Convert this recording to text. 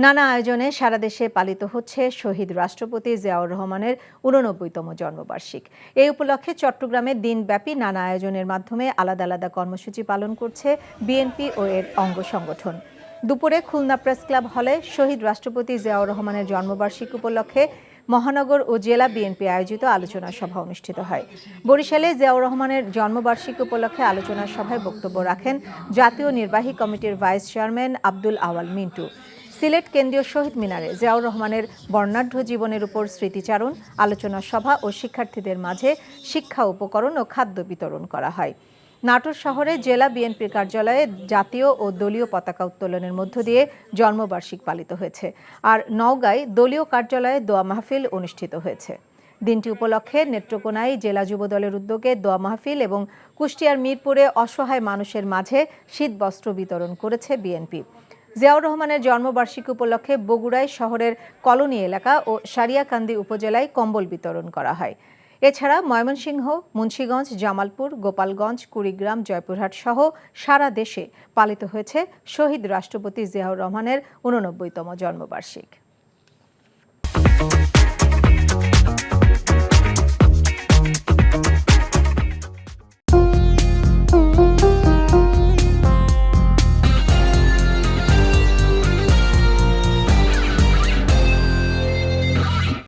নানা আয়োজনে সারা দেশে পালিত হচ্ছে শহীদ রাষ্ট্রপতি জিয়াউর রহমানের ৮৯তম জন্মবার্ষিক। এই উপলক্ষে চট্টগ্রামে দিনব্যাপী নানা আয়োজনের মাধ্যমে আলাদা আলাদা কর্মসূচি পালন করছে বিএনপি ও এর অঙ্গ সংগঠন। দুপুরে খুলনা প্রেস ক্লাব হলে শহীদ রাষ্ট্রপতি জিয়াউর রহমানের জন্মবার্ষিকী উপলক্ষে মহানগর ও জেলা বিএনপি আয়োজিত আলোচনা সভা অনুষ্ঠিত হয়। বরিশালে জিয়াউর রহমানের জন্মবার্ষিকী উপলক্ষে আলোচনা সভায় বক্তব্য রাখেন জাতীয় নির্বাহী কমিটির ভাইস চেয়ারম্যান আব্দুল আওয়াল মিন্টু। সিলেট কেন্দ্রীয় শহীদ মিনারে জিয়াউর রহমানের বর্ণাঢ্য জীবনের উপর স্মৃতিচারণ, আলোচনা সভা ও শিক্ষার্থীদের মাঝে শিক্ষা উপকরণ ও খাদ্য বিতরণ করা হয়। নাটোর শহরে জেলা বিএনপির কার্যালয়ে জাতীয় ও দলীয় পতাকা উত্তোলনের মধ্য দিয়ে জন্মবার্ষিক পালিত হয়েছে। আর নওগাঁয় দলীয় কার্যালয়ে দোয়া মাহফিল অনুষ্ঠিত হয়েছে। দিনটি উপলক্ষে নেত্রকোনায় জেলা যুবদলের উদ্যোগে দোয়া মাহফিল এবং কুষ্টিয়ার মিরপুরে অসহায় মানুষের মাঝে শীতবস্ত্র বিতরণ করেছে বিএনপি। জিয়াউর রহমানের জন্মবার্ষিকী উপলক্ষে বগুড়ায় শহরের কলোনি এলাকা ও সারিয়াকান্দি উপজেলায় কম্বল বিতরণ করা হয়। এছাড়া ময়মনসিংহ, মুন্সিগঞ্জ, জামালপুর, গোপালগঞ্জ, কুড়িগ্রাম, জয়পুরহাট সহ সারা দেশে পালিত হয়েছে শহীদ রাষ্ট্রপতি জিয়াউর রহমানের ৮৯তম জন্মবার্ষিকী।